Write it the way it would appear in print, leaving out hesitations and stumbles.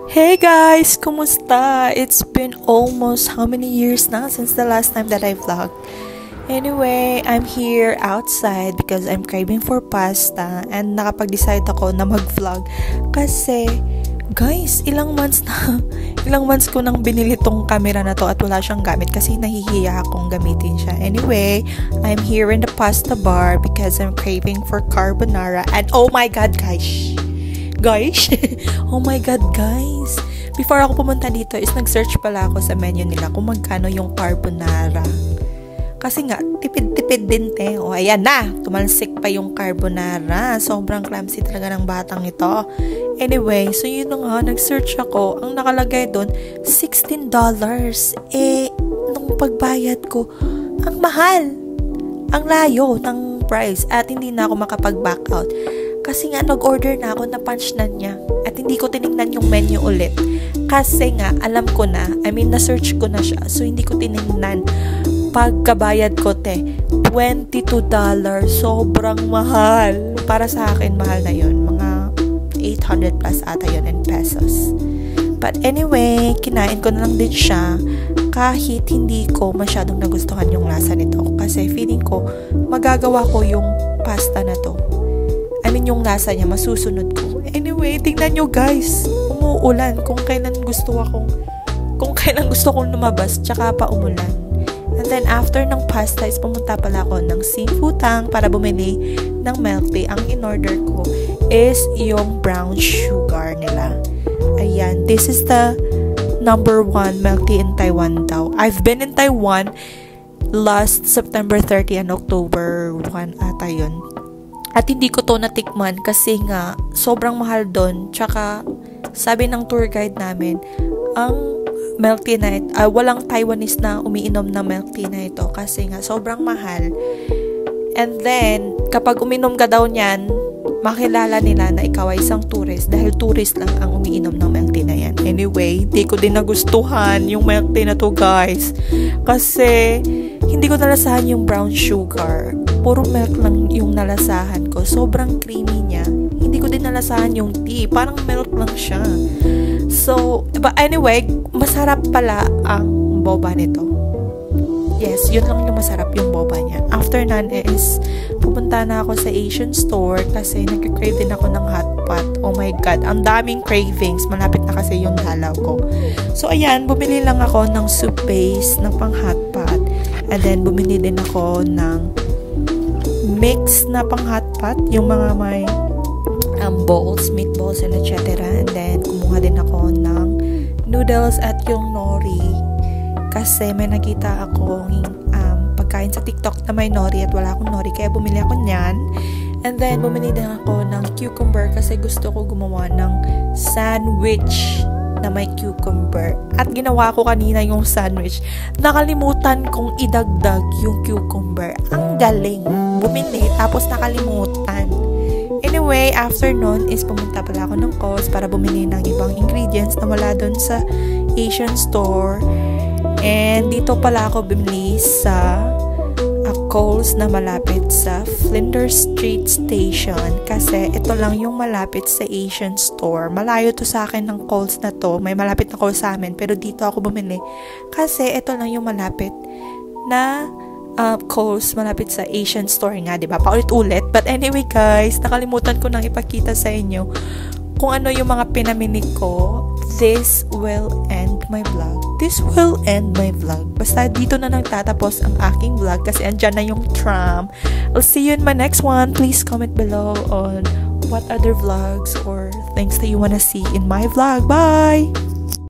Hey guys! Kumusta? It's been almost how many years na since the last time that I vlogged. Anyway, I'm here outside because I'm craving for pasta and nakapag-decide ako na mag-vlog kasi guys, ilang months ko nang binili tong camera na to at wala siyang gamit kasi nahihiya akong gamitin siya. Anyway, I'm here in the pasta bar because I'm craving for carbonara and oh my god guys! Oh my god guys, before ako pumunta dito is nag-search pala ako sa menu nila kung magkano yung carbonara kasi nga tipid-tipid din o ayan na, tumalsik pa yung carbonara. Sobrang clumsy talaga ng batang ito. Anyway, so yun nga, nag-search ako, ang nakalagay doon $16. Nung pagbayad ko, ang mahal, ang layo ng price at hindi na ako makapag-back out. Kasi nga, nag-order na ako, na-punch na niya. At hindi ko tinignan yung menu ulit. Kasi nga, alam ko na, na-search ko na siya. So, hindi ko tinignan. Pagkabayad ko, $22. Sobrang mahal. Para sa akin, mahal na yun. Mga 800 plus ata yun in pesos. But anyway, kinain ko na lang din siya. Kahit hindi ko masyadong nagustuhan yung lasa nito. Kasi feeling ko, magagawa ko yung pasta na to. Yung lasa niya, masusunod ko. Anyway, tingnan nyo guys. Umuulan kung kailan gusto kong lumabas, tsaka pa umulan. And then, after ng pasta is pumunta pala ako ng Seafutang para bumili ng milk tea. Ang in-order ko is yung brown sugar nila. Ayan. This is the number 1 milk tea in Taiwan daw. I've been in Taiwan last September 30 and October 1 ata yun. At hindi ko to natikman kasi nga sobrang mahal doon. Tsaka sabi ng tour guide namin, ang milk tea na ito, walang Taiwanese na umiinom na milk tea na ito kasi nga sobrang mahal. And then, kapag uminom ka daw niyan, makilala nila na ikaw ay isang tourist dahil tourist lang ang umiinom ng milk tea na yan. Anyway, di ko din nagustuhan yung milk tea na to guys. Kasi hindi ko nalasahan yung brown sugar. Puro milk lang yung nalasahan ko. Sobrang creamy niya. Hindi ko din nalasahan yung tea. Parang milk lang siya. So, but anyway, masarap pala ang boba nito. Yes, yun lang yung masarap yung boba niya. After nun is, pupunta na ako sa Asian store kasi nag-crave din ako ng hot pot. Oh my god, ang daming cravings. Malapit na kasi yung dalaw ko. So, ayan, bumili lang ako ng soup base ng pang hot pot. And then, bumili din ako ng mix na pang hot pot, yung mga may balls, meatballs, and etc. And then, kumuha din ako ng noodles at yung nori. Kasi may nakita akong pagkain sa TikTok na may nori at wala akong nori. Kaya bumili ako niyan. And then, bumili din ako ng cucumber kasi gusto ko gumawa ng sandwich na may cucumber. At ginawa ko kanina yung sandwich. Nakalimutan kong idagdag yung cucumber. Ang galing. Bumili, tapos nakalimutan. Anyway, after nun is pumunta pala ako ng Coles para bumili ng ibang ingredients na wala dun sa Asian store. And dito pala ako bumili sa Coles na malapit sa Flinders Street Station kasi ito lang yung malapit sa Asian store. Malayo to sa akin ng Coles na to. May malapit na Coles sa amin pero dito ako bumili kasi ito lang yung malapit na Coles malapit sa Asian store nga, diba? Paulit-ulit. But anyway guys, nakalimutan ko nang ipakita sa inyo kung ano yung mga pinamili ko. This will end my vlog. Basta dito na nagtatapos ang aking vlog kasi andyan na yung tram. I'll see you in my next one. Please comment below on what other vlogs or things that you wanna see in my vlog. Bye!